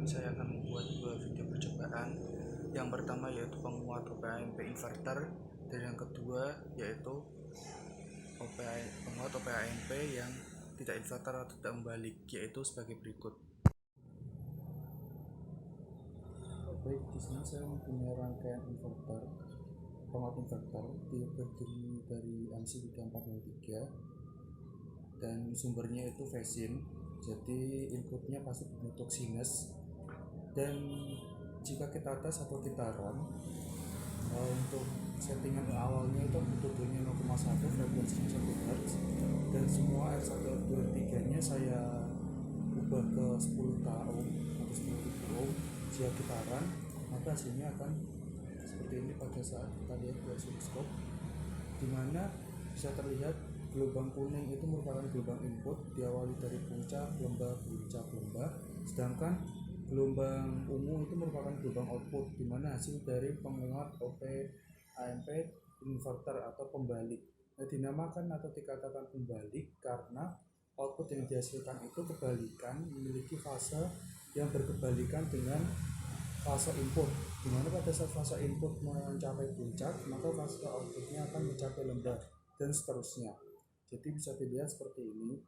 saya akan membuat dua video percobaan. Yang pertama yaitu penguat OP-AMP inverter, dan yang kedua yaitu penguat OP-AMP yang tidak inverter atau tidak membalik, yaitu sebagai berikut. Baik, di sini saya mempunyai rangkaian inverter, penguat inverter terdiri dari MC3403 dan sumbernya itu Vesin. Jadi inputnya pasti berbentuk sinus, dan jika kita tes atau kita run untuk settingan awalnya itu amplitudonya 0,1, frekuensinya 1 Hz, dan semua R1 R2 R3 nya saya ubah ke 10 ohm atau 10.000 ohm. Jika kita run, maka hasilnya akan seperti ini pada saat kita lihat di oscilloscope, dimana bisa terlihat gelombang kuning itu merupakan gelombang input, diawali dari puncak, lembah, sedangkan gelombang ungu itu merupakan gelombang output, dimana hasil dari penguat OP-AMP inverter atau pembalik. Dinamakan atau dikatakan pembalik karena output yang dihasilkan itu kebalikan, memiliki fase yang berkebalikan dengan fase input, dimana pada saat fase input mencapai puncak, maka fase outputnya akan mencapai lembah, dan seterusnya. Jadi bisa dilihat seperti ini.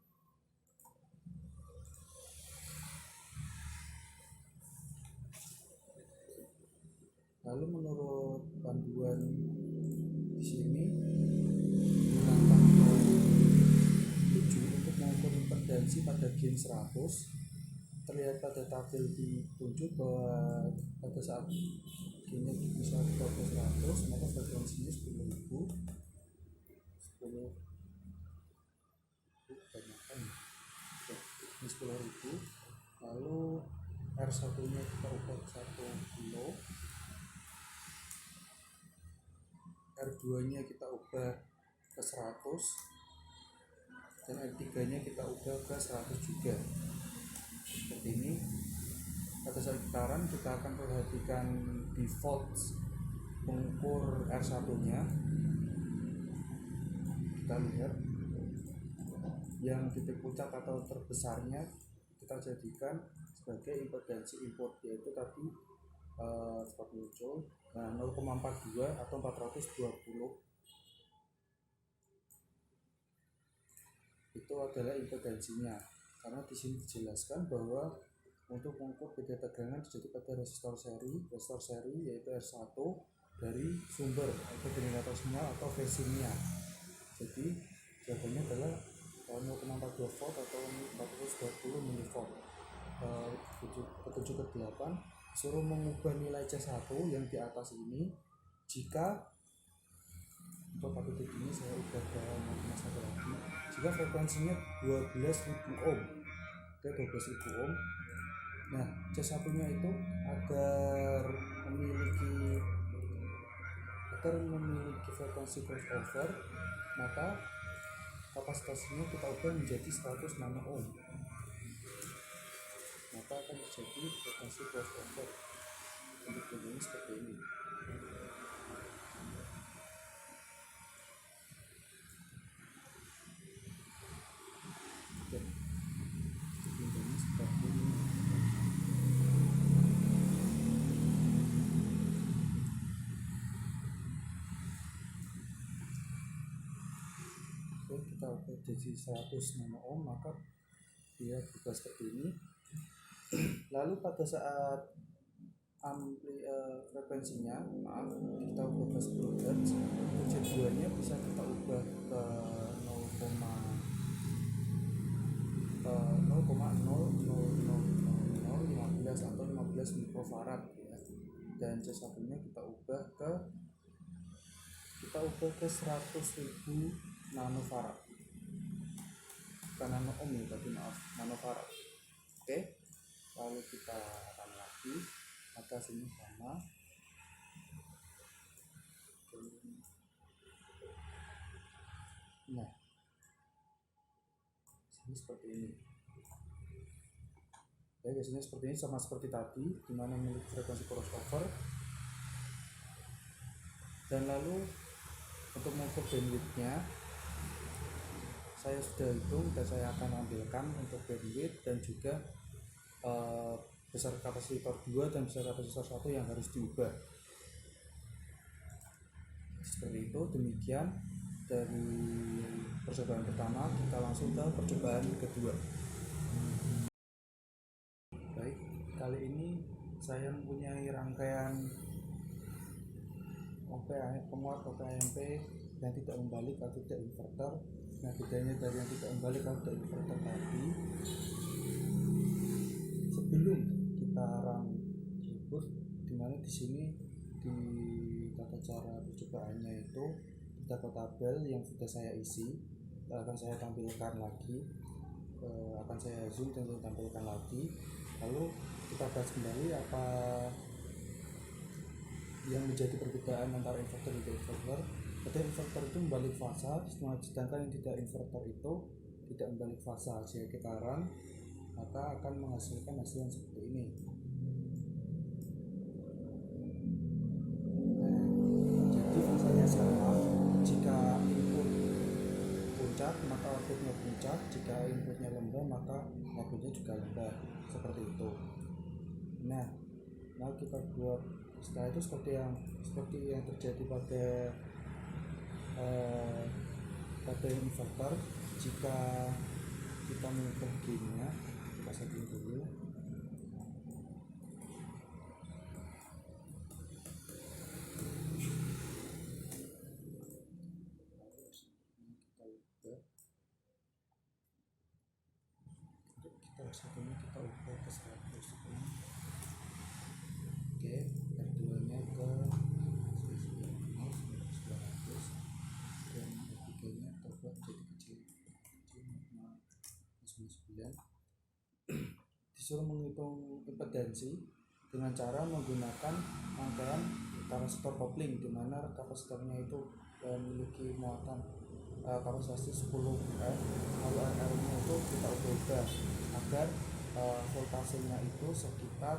Lalu menurut panduan di sini gunakan 7 untuk mengukur impedansi pada gain 100. Terlihat pada tabel ditunjuk bahwa pada saat gainnya bisa ke 100, maka frekuensinya 10.000. Ini 10.000. Lalu R1 nya kita ubah ke 1 kilo, R2 nya kita ubah ke 100, dan R3 nya kita ubah ke 100 juga. Seperti ini. Pada saat kita run, kita akan perhatikan default pengukur R1 nya. Kita lihat yang titik puncak atau terbesarnya kita jadikan sebagai impedansi input, yaitu tadi sempat muncul 0,42 atau 420. Itu adalah impedansinya, karena di sini dijelaskan bahwa untuk mengukur beda tegangan terjadi pada resistor seri yaitu R1 dari sumber atau generator sinyal atau Vesinnya. Jadi jawabannya adalah 0,42 volt atau 420 mV. Petunjuk ke-8 suruh mengubah nilai C1 yang di atas ini jika, untuk titik ini saya ubah ke 0,1 lagi, jika frekuensinya 12.000 ohm. Oke, 12.000 ohm. Nah, C1 nya itu agar memiliki frekuensi crossover, maka kapasitasnya kita ubah menjadi 100 nano ohm, maka akan terjadi frekuensi crossover. Untuk ini seperti ini. Oke, ini seperti ini. Oke, kita ubah jadi 100 nano ohm, maka dia berubah seperti ini. Lalu pada saat frekuensinya, kita ubah ke 10 Hz, tujuannya bisa kita ubah ke 0,0000015 atau 15 mikrofarad ya. Dan C1 nya kita ubah ke 100.000 nanofarad, bukan nano ohm ya, tapi maaf, nanofarad. Oke, lalu kita run lagi, maka hasilnya sama. Nah, ini seperti ini. Ya, biasanya seperti ini, sama seperti tadi, dimana memiliki frekuensi crossover. Dan lalu untuk mengukur bandwidthnya, saya sudah hitung dan saya akan ambilkan untuk bandwidth dan juga besar kapasitor 2 dan besar kapasitor 1 yang harus diubah. Seperti itu. Demikian dari percobaan pertama, kita langsung ke percobaan kedua. Baik, kali ini saya mempunyai rangkaian penguat OP-AMP yang tidak membalik atau tidak inverter. Nah, bedanya dari yang tidak membalik atau tidak inverter tadi, sebelum kita run reboot, dimana di sini di tata cara percobaannya itu terdapat tabel yang sudah saya isi, akan saya tampilkan lagi, akan saya zoom dan saya tampilkan lagi. Lalu kita bahas kembali apa yang menjadi perbedaan antara inverter dan inverter. Ketika inverter itu membalik fasa, sedangkan yang tidak inverter itu tidak membalik fasa. Jika kita run, maka akan menghasilkan hasil yang seperti ini. Nah, jadi fasanya sama. Jika input puncak, maka outputnya puncak. Jika inputnya lembah, maka outputnya juga lembah. Seperti itu. Nah, kita buat setelah itu seperti yang terjadi pada inverter. Jika kita mengubah gainnya, kita setting dulu. Kita ubah ke 100. Oke, R2-nya ke 900 dan R3-nya kita buat jadi kecil 9. Disuruh menghitung impedansi dengan cara menggunakan rangkaian kapasitor kopling, di mana kapasitornya itu memiliki muatan kapasitas 10 ohm. Lalu R-nya itu kita ubah agar voltasenya itu sekitar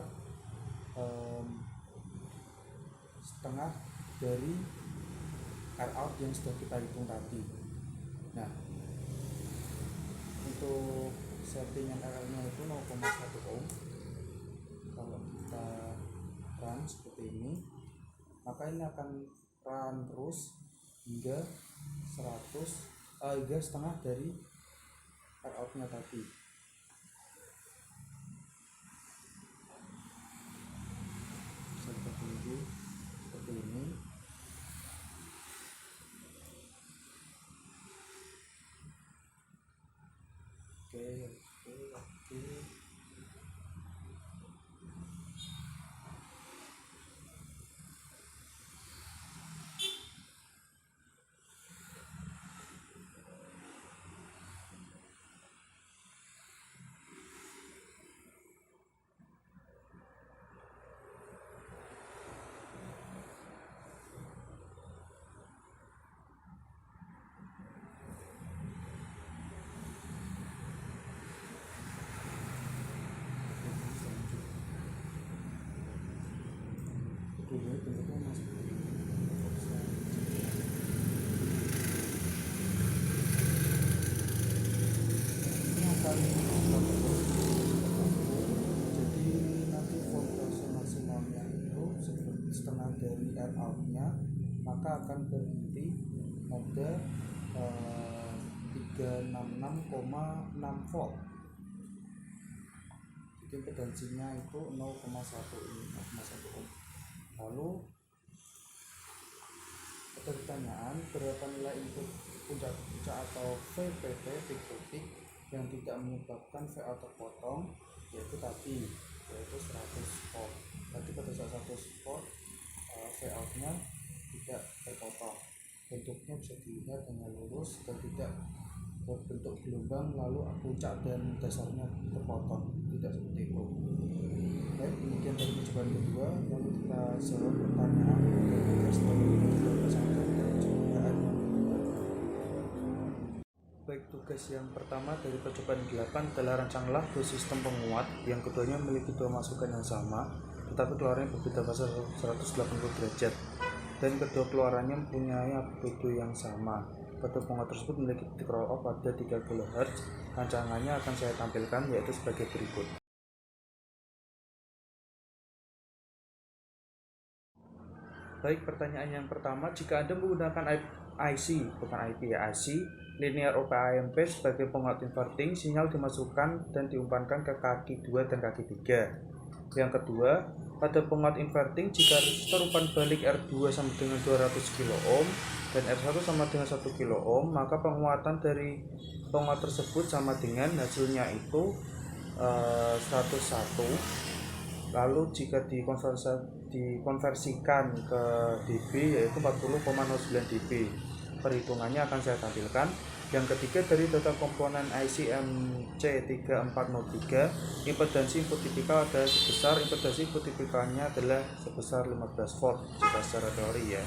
setengah dari R out yang sudah kita hitung tadi. Nah, untuk settingan R nya itu 0,1 ohm. Kalau kita run seperti ini, maka ini akan run terus hingga 100 hingga setengah dari R out nya tadi. Kita tunggu seperti ini. Oke. Bentuknya masih ini akan jadi nanti voltase maksimalnya itu setengah dari R out nya, maka akan berhenti pada 366,6 volt. Jadi impedansinya itu 0,1 ohm. Lalu ada pertanyaan, berapa nilai input puncak atau VPT peak to peak yang tidak menyebabkan VA terpotong, yaitu 100 volt. Tadi pada saat 100 volt VA nya tidak terpotong, bentuknya bisa dilihat dengan lurus dan tidak berbentuk gelombang lalu puncak dan dasarnya terpotong, tidak seperti itu. Baik, demikian dari percobaan kedua. Lalu kita jawab pertanyaan dari percobaan yang kedua. Baik, tugas yang pertama dari percobaan 8 adalah rancanglah dua sistem penguat yang keduanya memiliki dua masukan yang sama, tetapi keluarannya berbeda fase 180 derajat, dan kedua keluarannya mempunyai amplitudo yang sama. Kedua penguat tersebut memiliki titik roll off pada 3 kHz. Rancangannya akan saya tampilkan, yaitu sebagai berikut. Baik, pertanyaan yang pertama, jika Anda menggunakan IC, bukan IP ya, IC, linear OP-AMP sebagai penguat inverting, sinyal dimasukkan dan diumpankan ke kaki 2 dan kaki 3. Yang kedua, pada penguat inverting, jika resistor umpan balik R2 sama dengan 200 kilo ohm dan R1 sama dengan 1 kilo ohm, maka penguatan dari penguat tersebut sama dengan hasilnya itu 101. Lalu jika dikonversikan ke dB yaitu 40,09 dB. Perhitungannya akan saya tampilkan. Yang ketiga, dari data komponen IC MC3403, impedansi input tipikal adalah sebesar, impedansi input tipikalnya adalah sebesar 15 volt jika secara teori ya.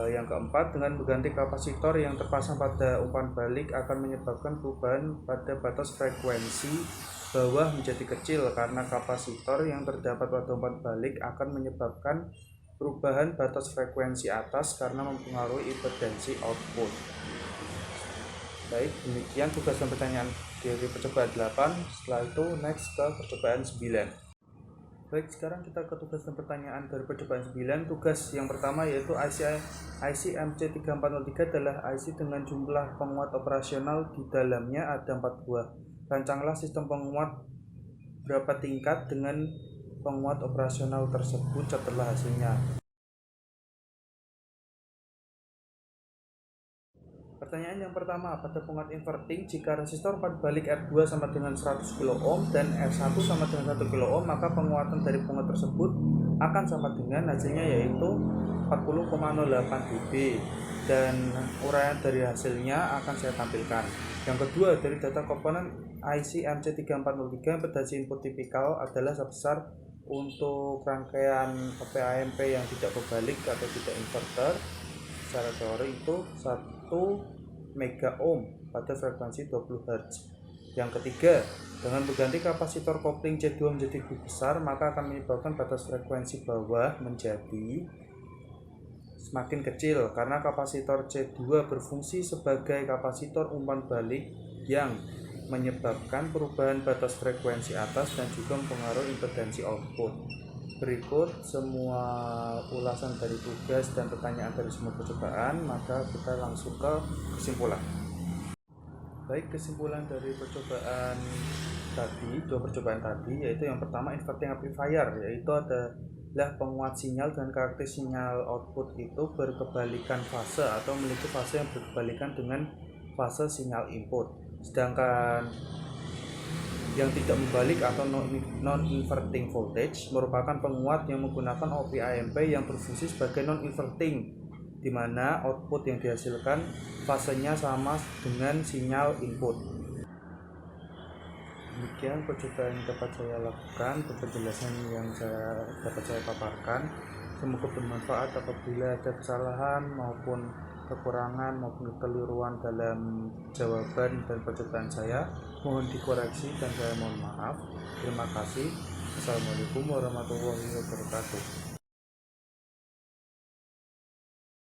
Yang keempat, dengan mengganti kapasitor yang terpasang pada umpan balik akan menyebabkan perubahan pada batas frekuensi bawah menjadi kecil karena kapasitor yang terdapat pada umpan balik akan menyebabkan perubahan batas frekuensi atas karena mempengaruhi impedansi output. Baik, demikian tugas dan pertanyaan dari percobaan 8. Setelah itu next ke percobaan 9. Baik, sekarang kita ke tugas dan pertanyaan dari percobaan 9. Tugas yang pertama yaitu IC MC3403 adalah IC dengan jumlah penguat operasional di dalamnya ada 4 buah. Rancanglah sistem penguat berapa tingkat dengan penguat operasional tersebut setelah hasilnya. Pertanyaan yang pertama, pada penguat inverting, jika resistor umpan balik R2 sama dengan 100 kilo ohm dan R1 sama dengan 1 kilo ohm, maka penguatan dari penguat tersebut akan sama dengan hasilnya yaitu 40,08 dB, dan uraian dari hasilnya akan saya tampilkan. Yang kedua, dari data komponen IC MC3403, impedansi input tipikal adalah sebesar untuk rangkaian OP-AMP yang tidak berbalik atau tidak inverter. Secara teori itu 1 mega ohm pada frekuensi 20 Hz. Yang ketiga, dengan mengganti kapasitor kopling C2 menjadi lebih besar, maka akan menyebabkan batas frekuensi bawah menjadi semakin kecil karena kapasitor C2 berfungsi sebagai kapasitor umpan balik yang menyebabkan perubahan batas frekuensi atas dan juga mempengaruhi impedansi output. Berikut semua ulasan dari tugas dan pertanyaan dari semua percobaan, maka kita langsung ke kesimpulan. Baik, kesimpulan dari percobaan tadi, dua percobaan tadi, yaitu yang pertama inverting amplifier, yaitu adalah penguat sinyal dan karakter sinyal output itu berkebalikan fase atau memiliki fase yang berkebalikan dengan fase sinyal input. Sedangkan yang tidak membalik atau non-inverting voltage merupakan penguat yang menggunakan OP-AMP yang berfungsi sebagai non-inverting, di mana output yang dihasilkan fasenya sama dengan sinyal input. Demikian percobaan yang dapat saya lakukan dan penjelasan yang dapat saya paparkan. Semoga bermanfaat. Apabila ada kesalahan maupun kekurangan maupun kekeliruan dalam jawaban dan percobaan saya, mohon dikoreksi dan saya mohon maaf. Terima kasih. Assalamualaikum warahmatullahi wabarakatuh.